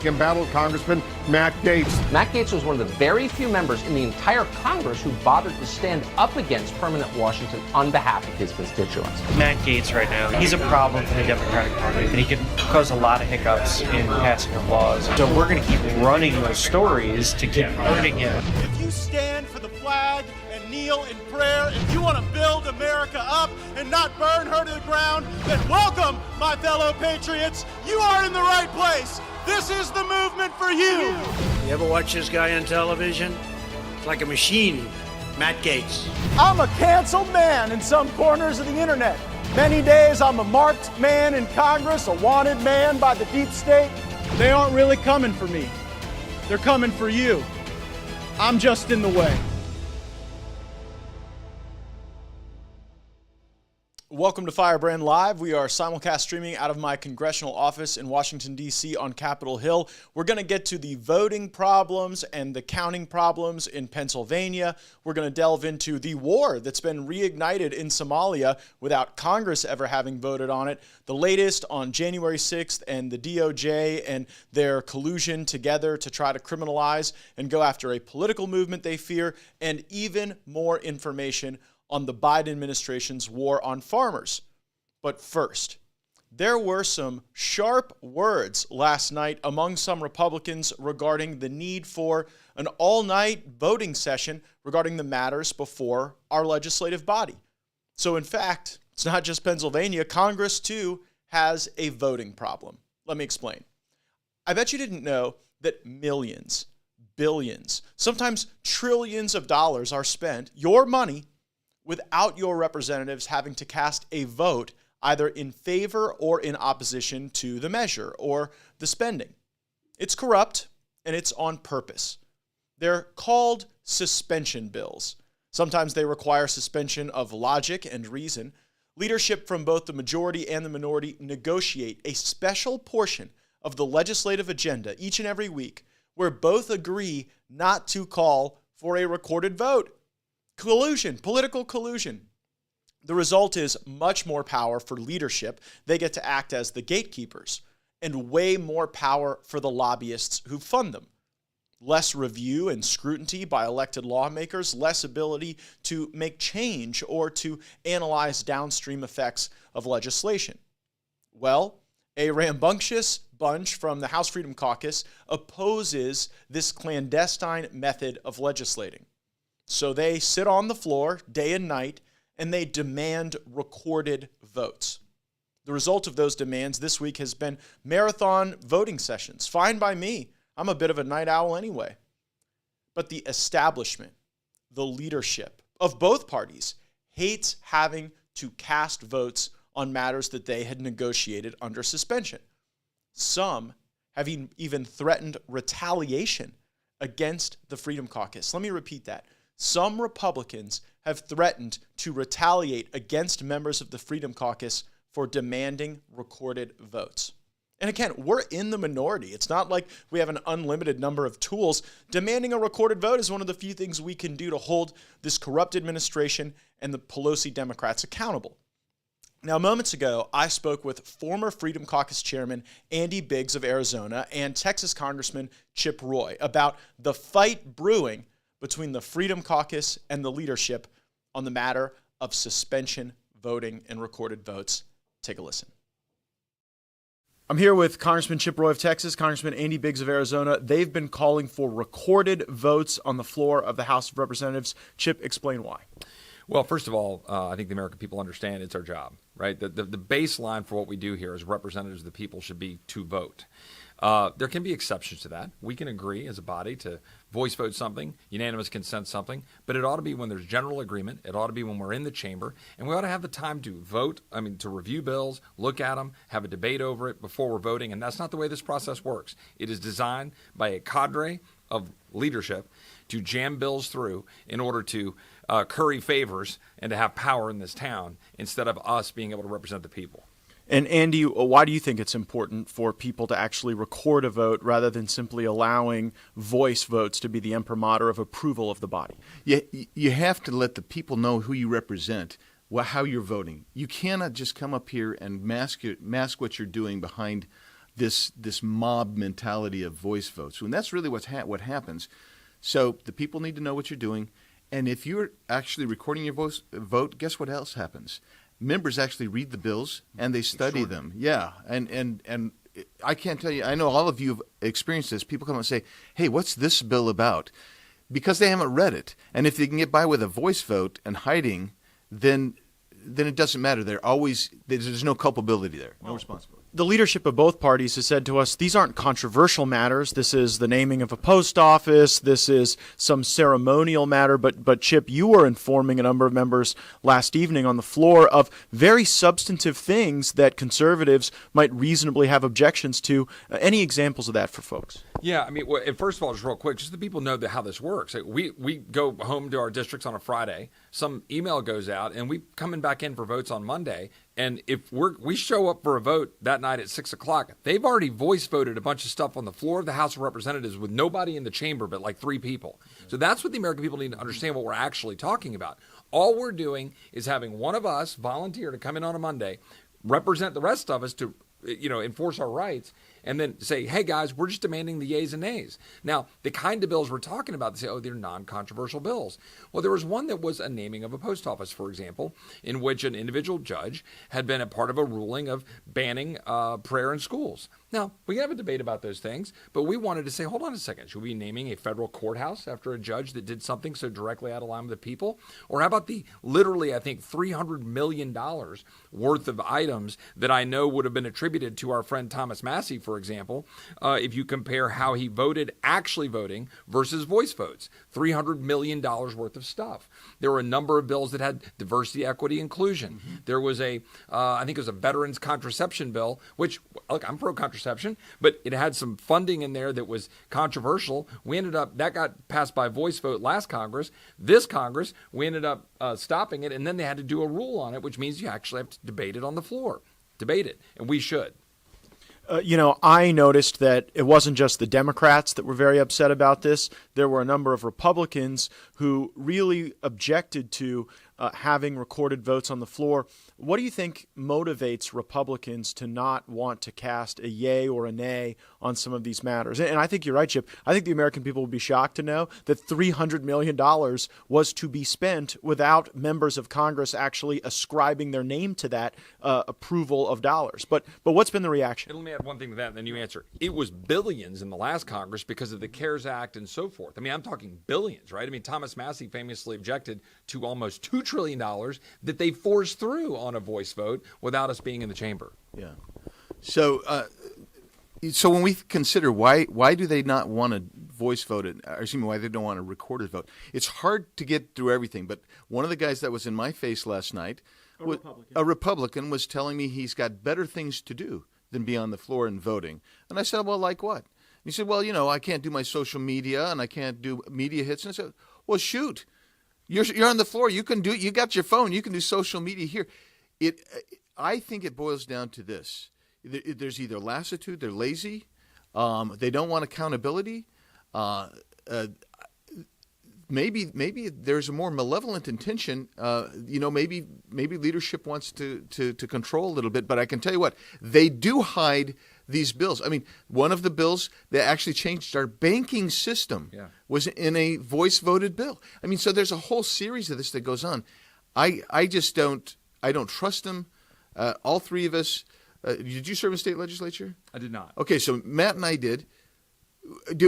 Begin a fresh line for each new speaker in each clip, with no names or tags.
embattled Congressman Matt Gaetz.
Matt Gaetz was one of the very few members in the entire Congress who bothered to stand up against permanent Washington on behalf of his constituents.
Matt Gaetz right now, he's a problem for the Democratic Party, and he can cause a lot of hiccups in passing of laws. So we're going to keep running those stories to keep hurting him.
If you stand for the flag and kneel in prayer, if you want to build America up and not burn her to the ground, then welcome, my fellow patriots. You are in the right place. This is the movement for you.
You ever watch this guy on television? It's like a machine. Matt Gaetz.
I'm a canceled man in some corners of the internet. Many days I'm a marked man in Congress, a wanted man by the deep state. They aren't really coming for me. They're coming for you. I'm just in the way.
Welcome to Firebrand Live. We are simulcast streaming out of my congressional office in Washington, D.C. on Capitol Hill. We're going to get to the voting problems and the counting problems in Pennsylvania. We're going to delve into the war that's been reignited in Somalia without Congress ever having voted on it. The latest on January 6th and the DOJ and their collusion together to try to criminalize and go after a political movement they fear, and even more information on the Biden administration's war on farmers. But first, there were some sharp words last night among some Republicans regarding the need for an all-night voting session regarding the matters before our legislative body. So in fact, it's not just Pennsylvania. Congress, too, has a voting problem. Let me explain. I bet you didn't know that millions, billions, sometimes trillions of dollars are spent, your money, without your representatives having to cast a vote either in favor or in opposition to the measure or the spending. It's corrupt, and it's on purpose. They're called suspension bills. Sometimes they require suspension of logic and reason. Leadership from both the majority and the minority negotiate a special portion of the legislative agenda each and every week where both agree not to call for a recorded vote. Collusion, political collusion. The result is much more power for leadership. They get to act as the gatekeepers, and way more power for the lobbyists who fund them. Less review and scrutiny by elected lawmakers, less ability to make change or to analyze downstream effects of legislation. Well, a rambunctious bunch from the House Freedom Caucus opposes this clandestine method of legislating. So they sit on the floor day and night, and they demand recorded votes. The result of those demands this week has been marathon voting sessions. Fine by me. I'm a bit of a night owl anyway. But the establishment, the leadership of both parties, hates having to cast votes on matters that they had negotiated under suspension. Some have even threatened retaliation against the Freedom Caucus. Let me repeat that. Some Republicans have threatened to retaliate against members of the Freedom Caucus for demanding recorded votes. And again, we're in the minority. It's not like we have an unlimited number of tools. Demanding a recorded vote is one of the few things we can do to hold this corrupt administration and the Pelosi Democrats accountable. Now, moments ago, I spoke with former Freedom Caucus Chairman Andy Biggs of Arizona and Texas Congressman Chip Roy about the fight brewing between the Freedom Caucus and the leadership on the matter of suspension voting and recorded votes. Take a listen. I'm here with Congressman Chip Roy of Texas, Congressman Andy Biggs of Arizona. They've been calling for recorded votes on the floor of the House of Representatives. Chip, explain why.
Well, first of all, I think the American people understand it's our job, right? The baseline for what we do here as representatives of the people should be to vote. There can be exceptions to that. We can agree as a body to voice vote something, unanimous consent something, but it ought to be when there's general agreement. It ought to be when we're in the chamber, and we ought to have the time to vote, to review bills, look at them, have a debate over it before we're voting, and that's not the way this process works. It is designed by a cadre of leadership to jam bills through in order to curry favors and to have power in this town instead of us being able to represent the people.
And Andy, why do you think it's important for people to actually record a vote rather than simply allowing voice votes to be the imprimatur of approval of the body?
You have to let the people know who you represent, how you're voting. You cannot just come up here and mask what you're doing behind this mob mentality of voice votes. And that's really what happens. So the people need to know what you're doing. And if you're actually recording your vote, guess what else happens? Members actually read the bills and they study them. Yeah, and I can't tell you. I know all of you have experienced this. People come and say, "Hey, what's this bill about?" Because they haven't read it. And if they can get by with a voice vote and hiding, then it doesn't matter. There's no culpability there, no responsibility.
The leadership of both parties has said to us, these aren't controversial matters. This is the naming of a post office. This is some ceremonial matter. But Chip, you were informing a number of members last evening on the floor of very substantive things that conservatives might reasonably have objections to. Any examples of that for folks?
Yeah, I mean, and first of all, just real quick, just so people know how this works. We go home to our districts on a Friday. Some email goes out, and we coming back in for votes on Monday. And if we show up for a vote that night at 6 o'clock, they've already voice voted a bunch of stuff on the floor of the House of Representatives with nobody in the chamber but like 3 people. So that's what the American people need to understand what we're actually talking about. All we're doing is having one of us volunteer to come in on a Monday, represent the rest of us to enforce our rights, and then say, hey, guys, we're just demanding the yeas and nays. Now, the kind of bills we're talking about, they say, oh, they're non-controversial bills. Well, there was one that was a naming of a post office, for example, in which an individual judge had been a part of a ruling of banning prayer in schools. Now, we can have a debate about those things, but we wanted to say, hold on a second, should we be naming a federal courthouse after a judge that did something so directly out of line with the people? Or how about the literally, I think, $300 million worth of items that I know would have been attributed to our friend Thomas Massie, for example, if you compare how he voted actually voting versus voice votes. $300 million worth of stuff. There were a number of bills that had diversity, equity, inclusion. Mm-hmm. There was I think it was a veterans contraception bill, which, look, I'm pro-contraception, but it had some funding in there that was controversial. That got passed by voice vote last Congress. This Congress, we ended up stopping it, and then they had to do a rule on it, which means you actually have to debate it on the floor. Debate it, and we should.
I noticed that it wasn't just the Democrats that were very upset about this. There were a number of Republicans who really objected to having recorded votes on the floor. What do you think motivates Republicans to not want to cast a yay or a nay on some of these matters? And I think you're right, Chip. I think the American people would be shocked to know that $300 million was to be spent without members of Congress actually ascribing their name to that approval of dollars. But what's been the reaction?
And let me add one thing to that, and then you answer. It was billions in the last Congress because of the CARES Act and so forth. I mean, I'm talking billions, right? I mean, Thomas Massie famously objected to almost $2 trillion that they forced through on a voice vote without us being in the chamber.
Yeah. So when we consider why do they not want to voice vote it, or excuse me, why they don't want a recorded vote, it's hard to get through everything. But one of the guys that was in my face last night, a Republican, was telling me he's got better things to do than be on the floor and voting. And I said, well, like what? And he said, well, I can't do my social media and I can't do media hits. And I said, well, shoot. You're on the floor. You got your phone. You can do social media here. I think it boils down to this. There's either lassitude, they're lazy, they don't want accountability. Maybe there's a more malevolent intention. Maybe leadership wants to control a little bit. But I can tell you what, they do hide these bills. I mean, one of the bills that actually changed our banking system was in a voice voted bill. I mean, so there's a whole series of this that goes on. I just don't trust them. All three of us. Did you serve in state legislature?
I did not.
Okay, so Matt and I did.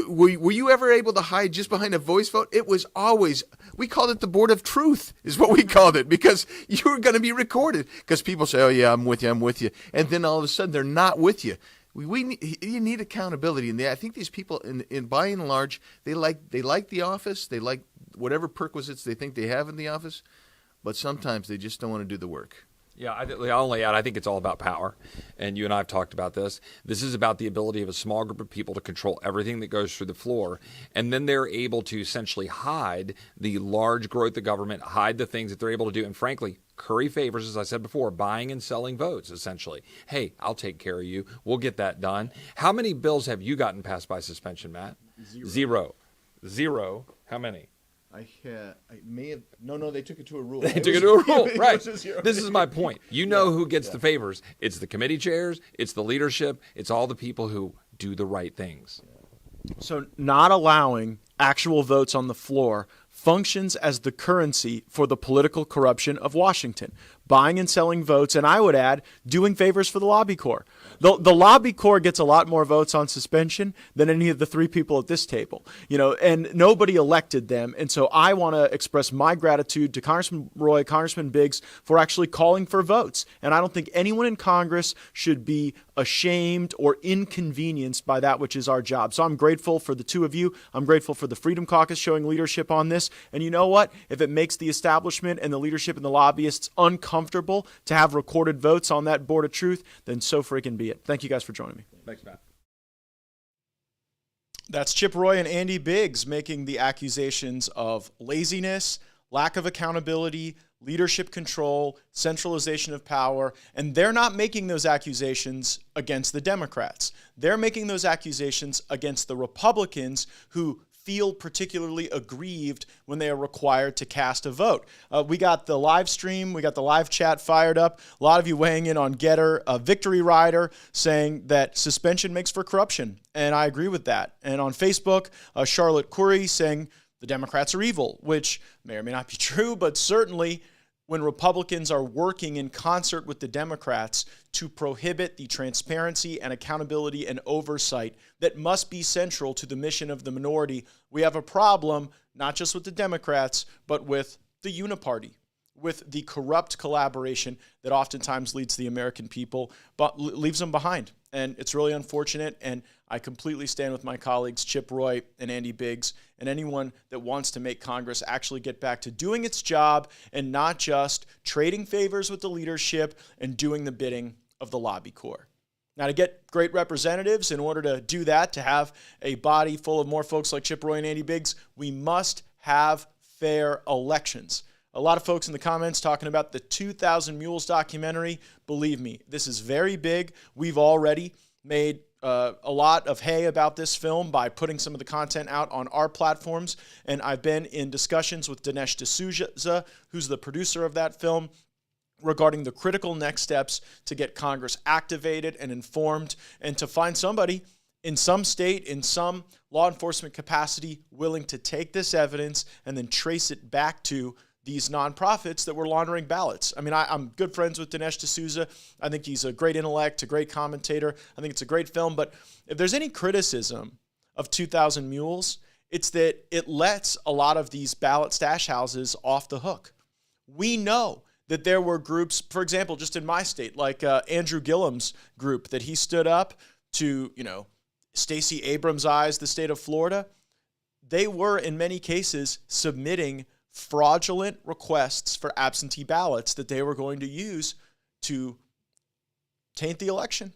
Were you ever able to hide just behind a voice vote? It was always, we called it the Board of Truth, is what we called it, because you were going to be recorded. Because people say, oh, yeah, I'm with you. And then all of a sudden, they're not with you. You need accountability. And I think these people, in by and large, they like the office. They like whatever perquisites they think they have in the office. But sometimes they just don't want to do the work.
Yeah, I'll only add, I think it's all about power. And you and I have talked about this. This is about the ability of a small group of people to control everything that goes through the floor. And then they're able to essentially hide the large growth of government, hide the things that they're able to do. And frankly, curry favors, as I said before, buying and selling votes, essentially. Hey, I'll take care of you. We'll get that done. How many bills have you gotten passed by suspension, Matt? Zero. How many?
I may have. No, they took it to a rule.
They took it to a rule, right?
This
is my point. You know who gets the favors. It's the committee chairs, it's the leadership, it's all the people who do the right things.
So not allowing actual votes on the floor functions as the currency for the political corruption of Washington, buying and selling votes, and I would add, doing favors for the lobby corps. The lobby corps gets a lot more votes on suspension than any of the three people at this table, and nobody elected them. And so I want to express my gratitude to Congressman Roy, Congressman Biggs for actually calling for votes. And I don't think anyone in Congress should be ashamed or inconvenienced by that which is our job. So I'm grateful for the two of you. I'm grateful for the Freedom Caucus showing leadership on this. And you know what? If it makes the establishment and the leadership and the lobbyists uncomfortable to have recorded votes on that board of truth, then so freaking be it. Thank you guys for joining me.
Thanks, Matt.
That's Chip Roy and Andy Biggs making the accusations of laziness, lack of accountability, leadership control, centralization of power, and they're not making those accusations against the Democrats. They're making those accusations against the Republicans who feel particularly aggrieved when they are required to cast a vote. We got the live stream, we got the live chat fired up. A lot of you weighing in on Getter, Victory Rider saying that suspension makes for corruption, and I agree with that. And on Facebook, Charlotte Curry saying the Democrats are evil, which may or may not be true, but certainly when Republicans are working in concert with the Democrats to prohibit the transparency and accountability and oversight that must be central to the mission of the minority, we have a problem not just with the Democrats, but with the uniparty, with the corrupt collaboration that oftentimes leads the American people, but leaves them behind. And it's really unfortunate, and I completely stand with my colleagues Chip Roy and Andy Biggs and anyone that wants to make Congress actually get back to doing its job and not just trading favors with the leadership and doing the bidding of the lobby corps. Now, to get great representatives, in order to do that, to have a body full of more folks like Chip Roy and Andy Biggs, we must have fair elections. A lot of folks in the comments talking about the 2,000 Mules documentary. Believe me, this is very big. We've already made a lot of hay about this film by putting some of the content out on our platforms. And I've been in discussions with Dinesh D'Souza, who's the producer of that film, regarding the critical next steps to get Congress activated and informed and to find somebody in some state, in some law enforcement capacity, willing to take this evidence and then trace it back to these nonprofits that were laundering ballots. I mean, I'm good friends with Dinesh D'Souza. I think he's a great intellect, a great commentator. I think it's a great film. But if there's any criticism of 2,000 Mules, it's that it lets a lot of these ballot stash houses off the hook. We know that there were groups, for example, just in my state, like Andrew Gillum's group that he stood up to, Stacey Abrams' eyes, the state of Florida. They were, in many cases, submitting fraudulent requests for absentee ballots that they were going to use to taint the election,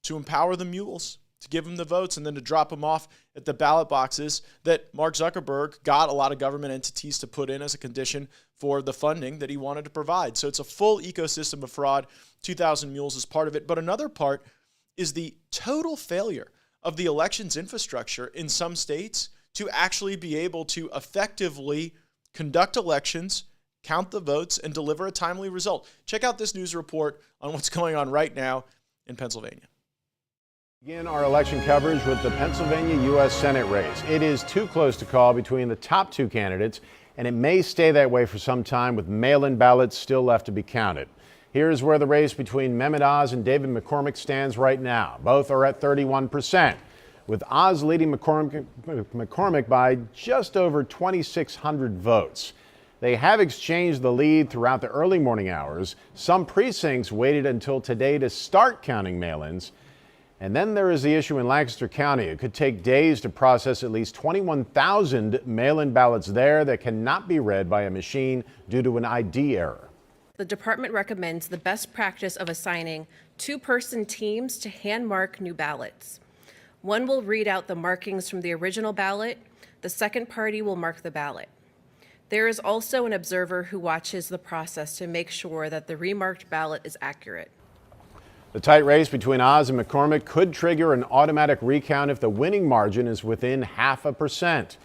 to empower the mules, to give them the votes, and then to drop them off at the ballot boxes that Mark Zuckerberg got a lot of government entities to put in as a condition for the funding that he wanted to provide. So it's a full ecosystem of fraud. 2,000 Mules is part of it. But another part is the total failure of the elections infrastructure in some states to actually be able to effectively conduct elections, count the votes, and deliver a timely result. Check out this news report on what's going on right now in Pennsylvania.
Begin our election coverage with the Pennsylvania U.S. Senate race. It is too close to call between the top two candidates, and it may stay that way for some time with mail-in ballots still left to be counted. Here's where the race between Mehmet Oz and David McCormick stands right now. Both are at 31%, with Oz leading McCormick by just over 2,600 votes. They have exchanged the lead throughout the early morning hours. Some precincts waited until today to start counting mail-ins. And then there is the issue in Lancaster County. It could take days to process at least 21,000 mail-in ballots there that cannot be read by a machine due to an ID error.
The department recommends the best practice of assigning two-person teams to hand mark new ballots. One will read out the markings from the original ballot. The second party will mark the ballot. There is also an observer who watches the process to make sure that the remarked ballot is accurate.
The tight race between Oz and McCormick could trigger an automatic recount if the winning margin is within 0.5%.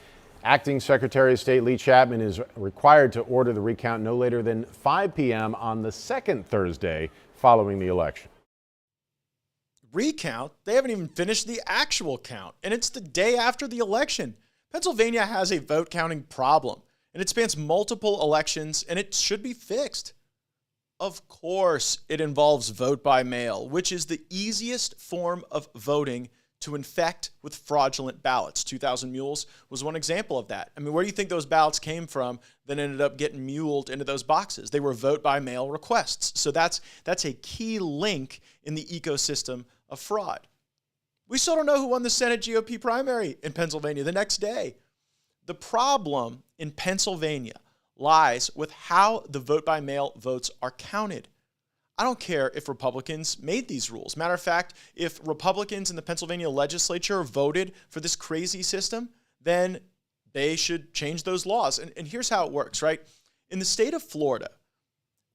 Acting Secretary of State Lee Chapman is required to order the recount no later than 5 p.m. on the second Thursday following the election.
Recount? They haven't even finished the actual count, and it's the day after the election. Pennsylvania has a vote counting problem, and it spans multiple elections, and it should be fixed. Of course, it involves vote by mail, which is the easiest form of voting to infect with fraudulent ballots. 2,000 mules was one example of that. I mean, where do you think those ballots came from that ended up getting muled into those boxes? They were vote by mail requests. So that's a key link in the ecosystem of fraud. We still don't know who won the Senate GOP primary in Pennsylvania the next day. The problem in Pennsylvania lies with how the vote by mail votes are counted. I don't care if Republicans made these rules. Matter of fact, if Republicans in the Pennsylvania legislature voted for this crazy system, then they should change those laws. And here's how it works, right? In the state of Florida,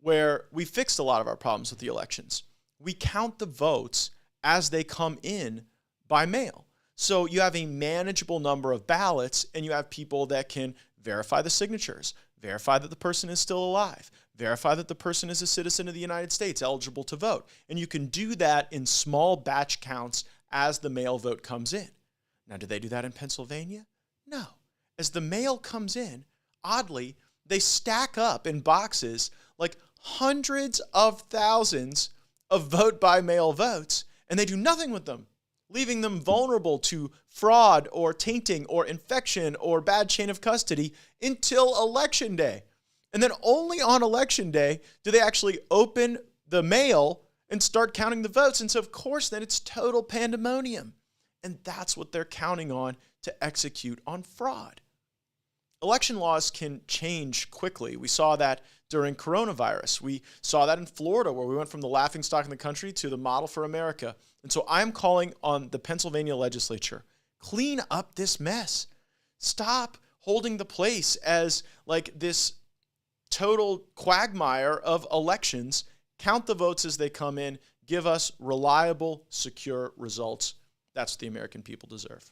where we fixed a lot of our problems with the elections, we count the votes as they come in by mail. So you have a manageable number of ballots, and you have people that can verify the signatures, verify that the person is still alive, verify that the person is a citizen of the United States, eligible to vote. And you can do that in small batch counts as the mail vote comes in. Now, do they do that in Pennsylvania? No. As the mail comes in, oddly, they stack up in boxes like hundreds of thousands of vote by mail votes, and they do nothing with them, leaving them vulnerable to fraud or tainting or infection or bad chain of custody until Election Day. And then only on Election Day do they actually open the mail and start counting the votes. And so, of course, then it's total pandemonium. And that's what they're counting on to execute on fraud. Election laws can change quickly. We saw that during coronavirus. We saw that in Florida, where we went from the laughingstock in the country to the model for America. And so I'm calling on the Pennsylvania legislature, clean up this mess. Stop holding the place as like this total quagmire of elections. Count the votes as they come in. Give us reliable, secure results. That's what the American people deserve.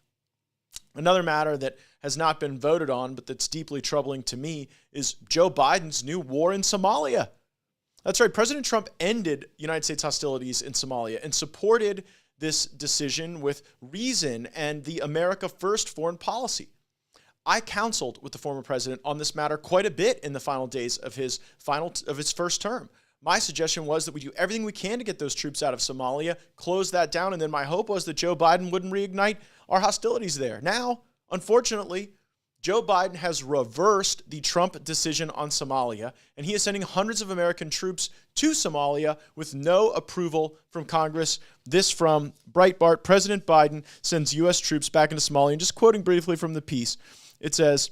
Another matter that has not been voted on, but that's deeply troubling to me, is Joe Biden's new war in Somalia. That's right. President Trump ended United States hostilities in Somalia and supported this decision with reason and the America First foreign policy. I counseled with the former president on this matter quite a bit in the final days of his first term. My suggestion was that we do everything we can to get those troops out of Somalia, close that down, and then my hope was that Joe Biden wouldn't reignite our hostilities there. Now, unfortunately, Joe Biden has reversed the Trump decision on Somalia, and he is sending hundreds of American troops to Somalia with no approval from Congress. This from Breitbart. President Biden sends U.S. troops back into Somalia. And just quoting briefly from the piece, it says,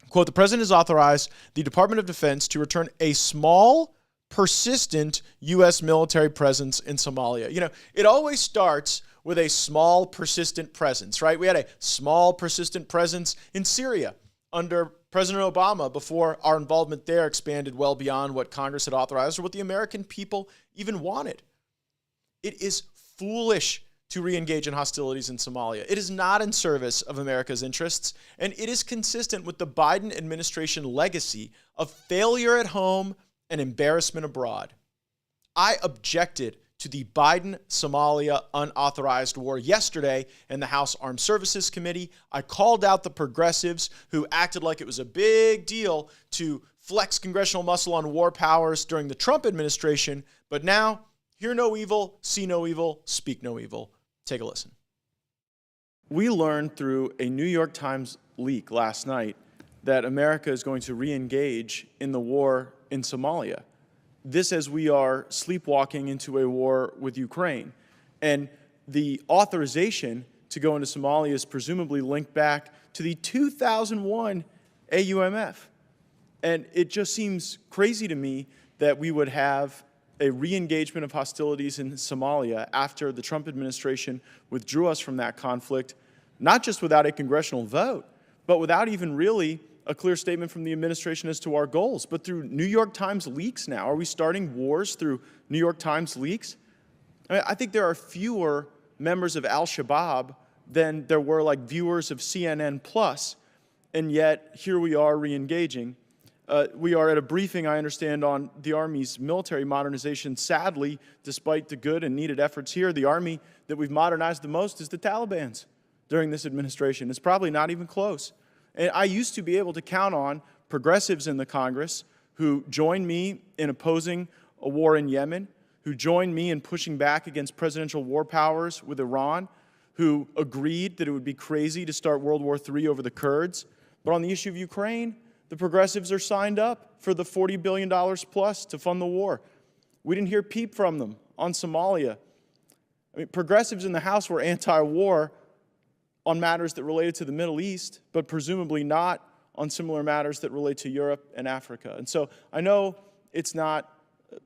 quote, "The president has authorized the Department of Defense to return a small, persistent U.S. military presence in Somalia." You know, it always starts with a small, persistent presence, right? We had a small, persistent presence in Syria under President Obama before our involvement there expanded well beyond what Congress had authorized or what the American people even wanted. It is foolish to re-engage in hostilities in Somalia. It is not in service of America's interests, and it is consistent with the Biden administration legacy of failure at home and embarrassment abroad. I objected to the Biden-Somalia unauthorized war yesterday in the House Armed Services Committee. I called out the progressives who acted like it was a big deal to flex congressional muscle on war powers during the Trump administration, but now, hear no evil, see no evil, speak no evil. Take a listen. We learned through a New York Times leak last night that America is going to re-engage in the war in Somalia. This as we are sleepwalking into a war with Ukraine. And the authorization to go into Somalia is presumably linked back to the 2001 AUMF. And it just seems crazy to me that we would have a re-engagement of hostilities in Somalia after the Trump administration withdrew us from that conflict, not just without a congressional vote, but without even really a clear statement from the administration as to our goals, but through New York Times leaks now. Are we starting wars through New York Times leaks? I think there are fewer members of Al-Shabaab than there were like viewers of CNN Plus.
and yet here we are re-engaging. We are at a briefing, I understand, on the Army's military modernization. Sadly, despite the good and needed efforts here, the Army that we've modernized the most is the Taliban's during this administration. It's probably not even close. And I used to be able to count on progressives in the Congress who joined me in opposing a war in Yemen, who joined me in pushing back against presidential war powers with Iran, who agreed that it would be crazy to start World War III over the Kurds. But on the issue of Ukraine, the progressives are signed up for the $40 billion plus to fund the war. We didn't hear peep from them on Somalia. I mean, progressives in the House were anti-war on matters that related to the Middle East, but presumably not on similar matters that relate to Europe and Africa. And so I know it's not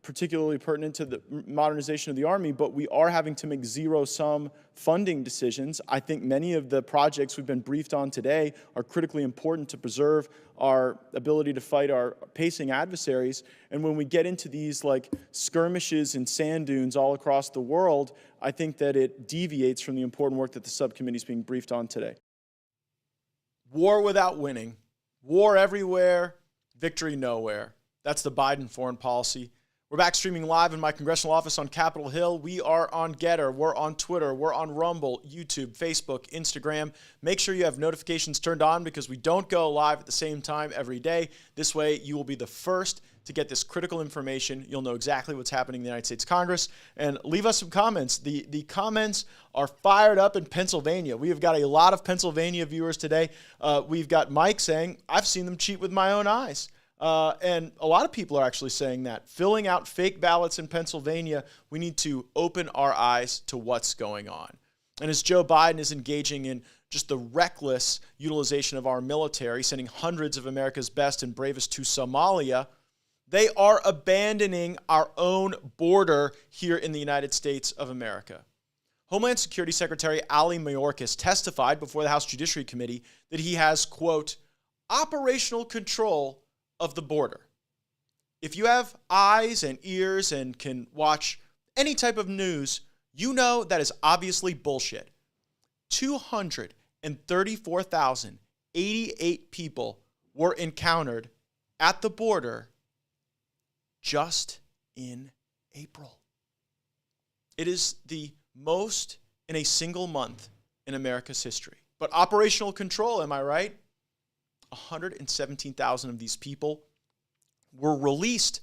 particularly pertinent to the modernization of the Army, but we are having to make zero-sum funding decisions. I think many of the projects we've been briefed on today are critically important to preserve our ability to fight our pacing adversaries. And when we get into these like skirmishes and sand dunes all across the world, I think that it deviates from the important work that the subcommittee is being briefed on today. War without winning. War everywhere, victory nowhere. That's the Biden foreign policy. We're back streaming live in my congressional office on Capitol Hill. We are on Getter, we're on Twitter, we're on Rumble, YouTube, Facebook, Instagram. Make sure you have notifications turned on because we don't go live at the same time every day. This way, you will be the first to get this critical information. You'll know exactly what's happening in the United States Congress. And leave us some comments. The comments are fired up in Pennsylvania. We have got a lot of Pennsylvania viewers today. We've got Mike saying, I've seen them cheat with my own eyes. And a lot of people are actually saying that. Filling out fake ballots in Pennsylvania, we need to open our eyes to what's going on. And as Joe Biden is engaging in just the reckless utilization of our military, sending hundreds of America's best and bravest to Somalia, they are abandoning our own border here in the United States of America. Homeland Security Secretary Ali Mayorkas testified before the House Judiciary Committee that he has, quote, operational control of the border. If you have eyes and ears and can watch any type of news, you know that is obviously bullshit. 234,088 people were encountered at the border just in April. It is the most in a single month in America's history. But operational control, am I right? 117,000 of these people were released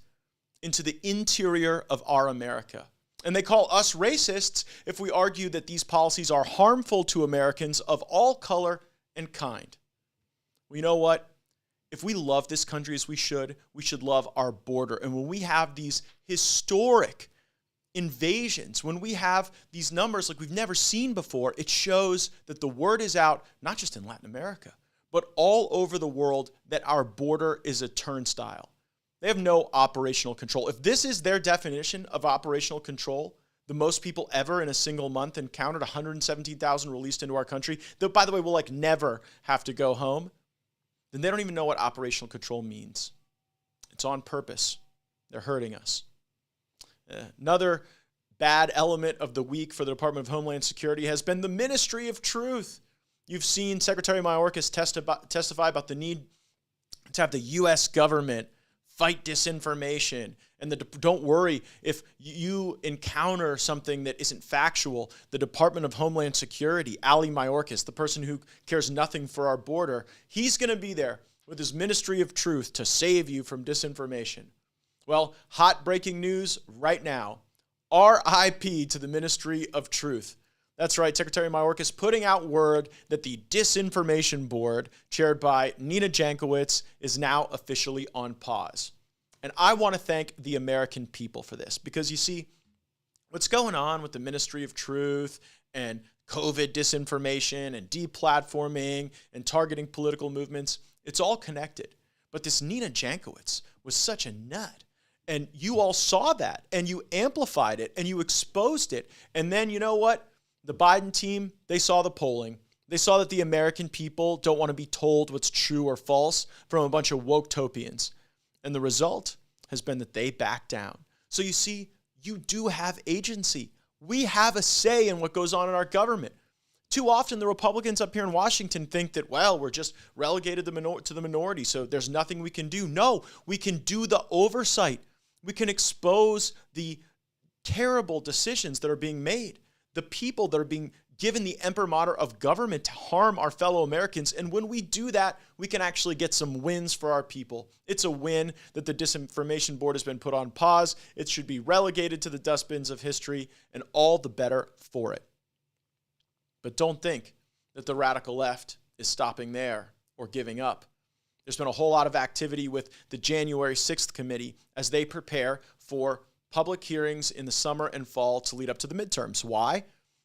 into the interior of our America. And they call us racists if we argue that these policies are harmful to Americans of all color and kind. Well, you know what? If we love this country as we should love our border. And when we have these historic invasions, when we have these numbers like we've never seen before, it shows that the word is out, not just in Latin America, but all over the world, that our border is a turnstile. They have no operational control. If this is their definition of operational control, the most people ever in a single month encountered, 117,000 released into our country, that, by the way, will like never have to go home, then they don't even know what operational control means. It's on purpose. They're hurting us. Another bad element of the week for the Department of Homeland Security has been the Ministry of Truth. You've seen Secretary Mayorkas testify about the need to have the U.S. government fight disinformation. And don't worry, if you encounter something that isn't factual, the Department of Homeland Security, Ali Mayorkas, the person who cares nothing for our border, he's going to be there with his Ministry of Truth to save you from disinformation. Well, hot breaking news right now. RIP to the Ministry of Truth. That's right, Secretary Mayorkas putting out word that the Disinformation Board, chaired by Nina Jankowicz, is now officially on pause. And I want to thank the American people for this, because you see, what's going on with the Ministry of Truth and COVID disinformation and deplatforming and targeting political movements, it's all connected. But this Nina Jankowicz was such a nut. And you all saw that, and you amplified it, and you exposed it. And then, you know what? The Biden team, they saw the polling. They saw that the American people don't want to be told what's true or false from a bunch of woke-topians. And the result has been that they back down. So you see, you do have agency. We have a say in what goes on in our government.
Too often, the Republicans up here in Washington think that, well, we're just relegated to the minority, so there's nothing we can do. No, we can do the oversight. We can expose the terrible decisions that are being made, the people that are being given the imprimatur of government to harm our fellow Americans. And when we do that, we can actually get some wins for our people. It's a win that the Disinformation Board has been put on pause. It should be relegated to the dustbins of history, and all the better for it. But don't think that the radical left is stopping there or giving up. There's been a whole lot of activity with the January 6th committee as they prepare for public hearings in the summer and fall to lead up to the midterms. Why?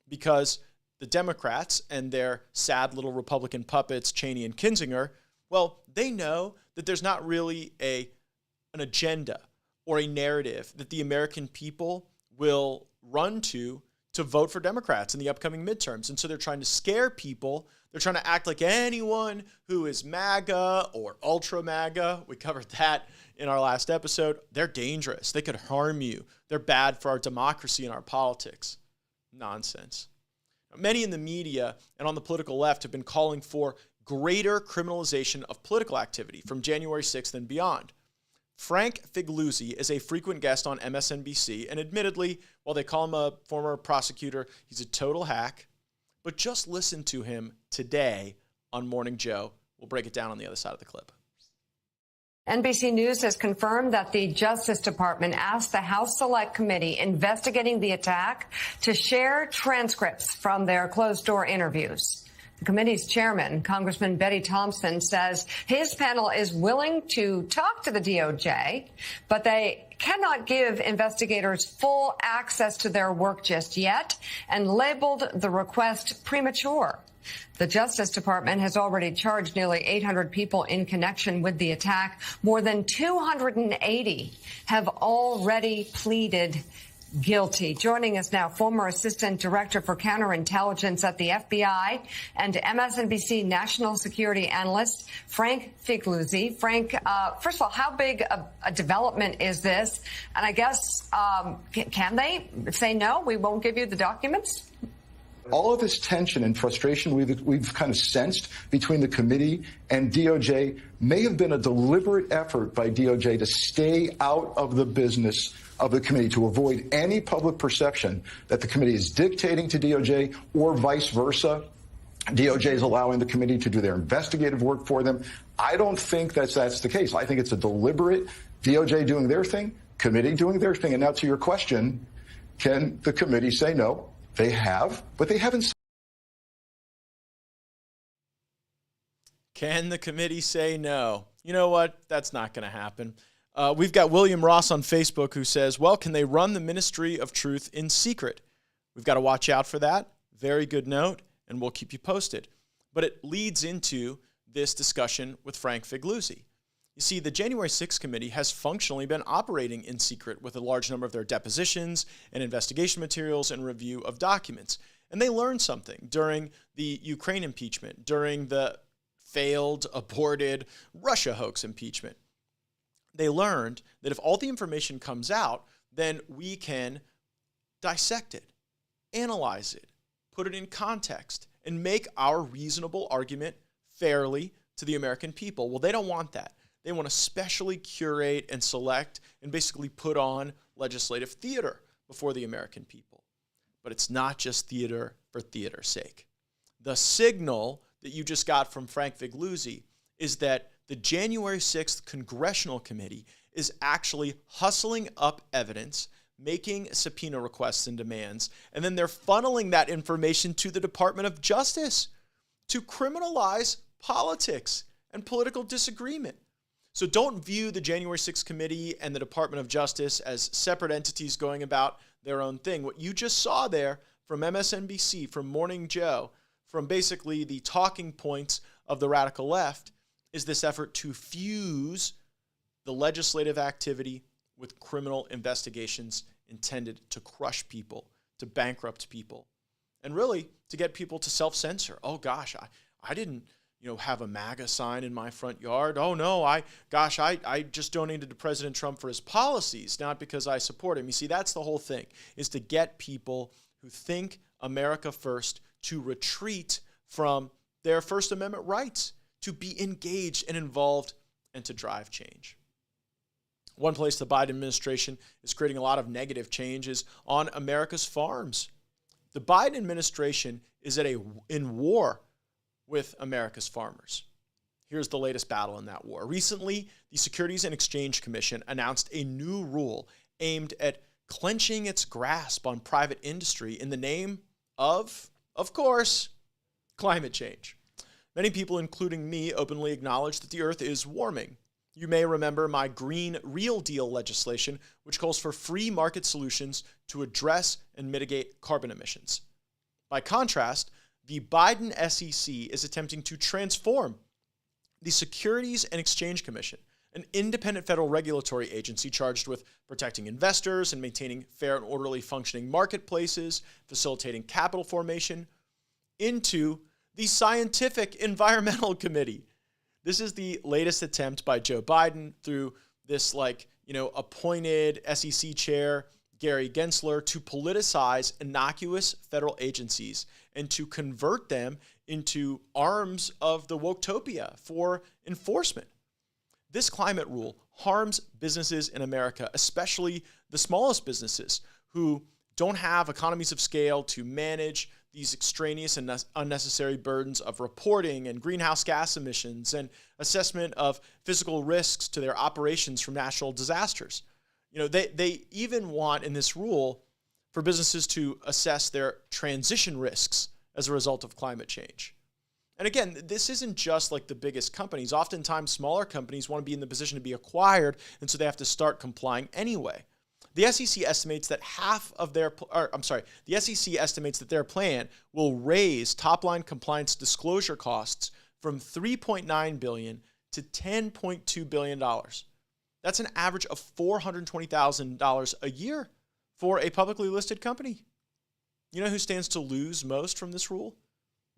Because the Democrats and their sad little Republican puppets, Cheney and Kinzinger, well, they know that there's not really an agenda or a narrative that the American people will run to vote for Democrats in the upcoming midterms. And so they're trying to scare people. They're trying to act like anyone who is MAGA or ultra MAGA, we covered that in our last episode, they're dangerous. They could harm you. They're bad for our democracy and our politics. Nonsense. Many in the media and on the political left have been calling for greater criminalization of political activity from January 6th and beyond. Frank Figliuzzi is a frequent guest on MSNBC, and admittedly, while they call him a former prosecutor, he's a total hack. But just listen to him today on Morning Joe. We'll break it down on the other side of the clip.
NBC News has confirmed that the Justice Department asked the House Select Committee investigating the attack to share transcripts from their closed-door interviews. The committee's chairman, Congressman Betty Thompson, says his panel is willing to talk to the DOJ, but they cannot give investigators full access to their work just yet, and labeled the request premature. The Justice Department has already charged nearly 800 people in connection with the attack. More than 280 have already pleaded guilty. Joining us now, former Assistant Director for Counterintelligence at the FBI and MSNBC National Security Analyst, Frank Figliuzzi. Frank, first of all, how big a development is this? And I guess, can they say, no, we won't give you the documents?
All of this tension and frustration we've kind of sensed between the committee and DOJ may have been a deliberate effort by DOJ to stay out of the business of the committee, to avoid any public perception that the committee is dictating to DOJ or vice versa. DOJ is allowing the committee to do their investigative work for them. I don't think that's the case. I think it's a deliberate DOJ doing their thing, committee doing their thing. And now to your question, can the committee say no? They have, but they haven't.
Can the committee say no? You know what? That's not going to happen. We've got William Ross on Facebook who says, well, can they run the Ministry of Truth in secret? We've got to watch out for that. Very good note, and we'll keep you posted. But it leads into this discussion with Frank Figliuzzi. You see, the January 6th committee has functionally been operating in secret with a large number of their depositions and investigation materials and review of documents. And they learned something during the Ukraine impeachment, during the failed, aborted Russia hoax impeachment. They learned that if all the information comes out, then we can dissect it, analyze it, put it in context, and make our reasonable argument fairly to the American people. Well, they don't want that. They want to specially curate and select and basically put on legislative theater before the American people. But it's not just theater for theater's sake. The signal that you just got from Frank Figliuzzi is that the January 6th Congressional Committee is actually hustling up evidence, making subpoena requests and demands, and then they're funneling that information to the Department of Justice to criminalize politics and political disagreement. So don't view the January 6th Committee and the Department of Justice as separate entities going about their own thing. What you just saw there from MSNBC, from Morning Joe, from basically the talking points of the radical left, is this effort to fuse the legislative activity with criminal investigations intended to crush people, to bankrupt people, and really to get people to self-censor. Oh gosh, I didn't have a MAGA sign in my front yard. Oh no, I just donated to President Trump for his policies, not because I support him. You see, that's the whole thing, is to get people who think America first to retreat from their First Amendment rights to be engaged and involved and to drive change. One place the Biden administration is creating a lot of negative change is on America's farms. The Biden administration is in war with America's farmers. Here's the latest battle in that war. Recently, the Securities and Exchange Commission announced a new rule aimed at clenching its grasp on private industry in the name of course, climate change. Many people, including me, openly acknowledge that the earth is warming. You may remember my Green Real Deal legislation, which calls for free market solutions to address and mitigate carbon emissions. By contrast, the Biden SEC is attempting to transform the Securities and Exchange Commission, an independent federal regulatory agency charged with protecting investors and maintaining fair and orderly functioning marketplaces, facilitating capital formation, into the Scientific Environmental Committee. This is the latest attempt by Joe Biden through this appointed SEC chair, Gary Gensler, to politicize innocuous federal agencies and to convert them into arms of the woketopia for enforcement. This climate rule harms businesses in America, especially the smallest businesses who don't have economies of scale to manage these extraneous and unnecessary burdens of reporting and greenhouse gas emissions and assessment of physical risks to their operations from natural disasters. They even want in this rule for businesses to assess their transition risks as a result of climate change. And again, this isn't just like the biggest companies. Oftentimes, smaller companies want to be in the position to be acquired, and so they have to start complying anyway. The SEC estimates that the SEC estimates that their plan will raise top-line compliance disclosure costs from $3.9 billion to $10.2 billion. That's an average of $420,000 a year for a publicly listed company. You know who stands to lose most from this rule?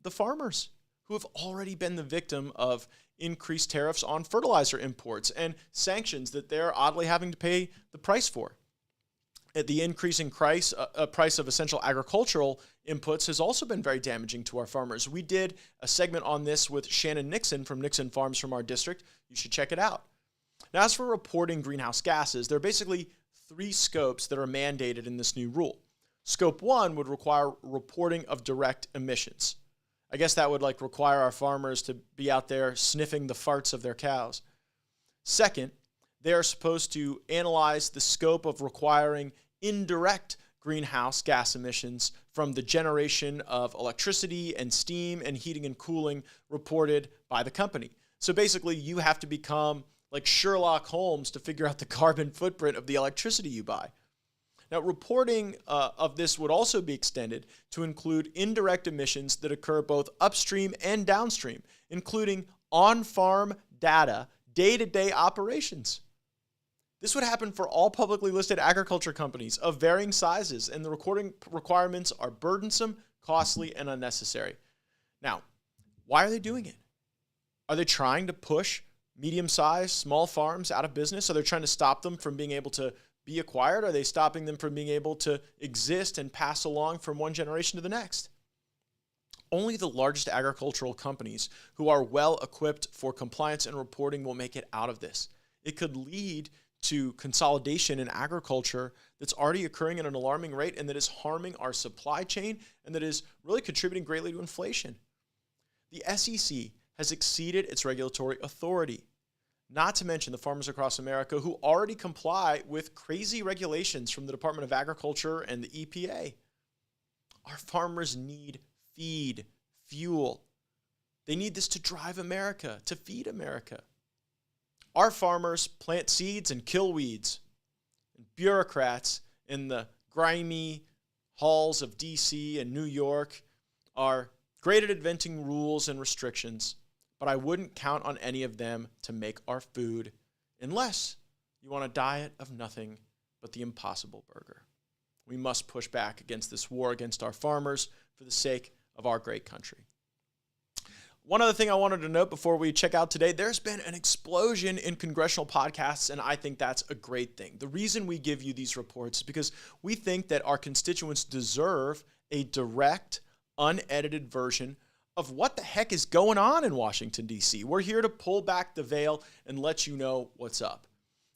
The farmers, who have already been the victim of increased tariffs on fertilizer imports and sanctions that they're oddly having to pay the price for. The increasing price of essential agricultural inputs has also been very damaging to our farmers. We did a segment on this with Shannon Nixon from Nixon Farms from our district. You should check it out. Now, as for reporting greenhouse gases, there are basically 3 scopes that are mandated in this new rule. Scope 1 would require reporting of direct emissions. I guess that would require our farmers to be out there sniffing the farts of their cows. Second, they are supposed to analyze the scope of requiring indirect greenhouse gas emissions from the generation of electricity and steam and heating and cooling reported by the company. So basically, you have to become like Sherlock Holmes to figure out the carbon footprint of the electricity you buy. Now, reporting of this would also be extended to include indirect emissions that occur both upstream and downstream, including on-farm data, day-to-day operations. This would happen for all publicly listed agriculture companies of varying sizes, and the recording requirements are burdensome, costly, and unnecessary. Now, why are they doing it? Are they trying to push medium-sized, small farms out of business? Are they trying to stop them from being able to be acquired? Are they stopping them from being able to exist and pass along from one generation to the next? Only the largest agricultural companies who are well equipped for compliance and reporting will make it out of this. It could lead to consolidation in agriculture that's already occurring at an alarming rate and that is harming our supply chain and that is really contributing greatly to inflation. The SEC has exceeded its regulatory authority, not to mention the farmers across America who already comply with crazy regulations from the Department of Agriculture and the EPA. Our farmers need feed, fuel. They need this to drive America, to feed America. Our farmers plant seeds and kill weeds. And bureaucrats in the grimy halls of DC and New York are great at inventing rules and restrictions, but I wouldn't count on any of them to make our food unless you want a diet of nothing but the Impossible Burger. We must push back against this war against our farmers for the sake of our great country. One other thing I wanted to note before we check out today, there's been an explosion in congressional podcasts, and I think that's a great thing. The reason we give you these reports is because we think that our constituents deserve a direct, unedited version of what the heck is going on in Washington, D.C. We're here to pull back the veil and let you know what's up.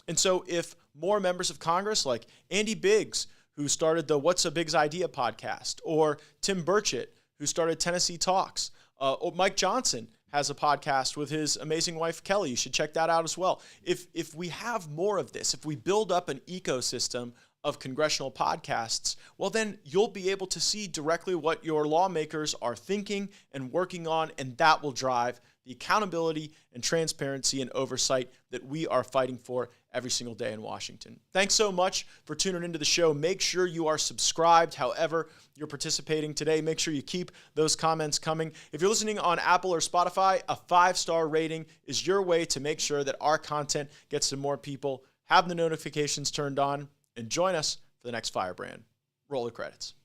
And so if more members of Congress like Andy Biggs, who started the What's a Biggs Idea podcast, or Tim Burchett, who started Tennessee Talks, or Mike Johnson has a podcast with his amazing wife, Kelly. You should check that out as well. If we have more of this, if we build up an ecosystem of congressional podcasts, well, then you'll be able to see directly what your lawmakers are thinking and working on, and that will drive the accountability and transparency and oversight that we are fighting for every single day in Washington. Thanks so much for tuning into the show. Make sure you are subscribed, however you're participating today. Make sure you keep those comments coming. If you're listening on Apple or Spotify, a 5-star rating is your way to make sure that our content gets to more people. Have the notifications turned on, and join us for the next Firebrand. Roll the credits.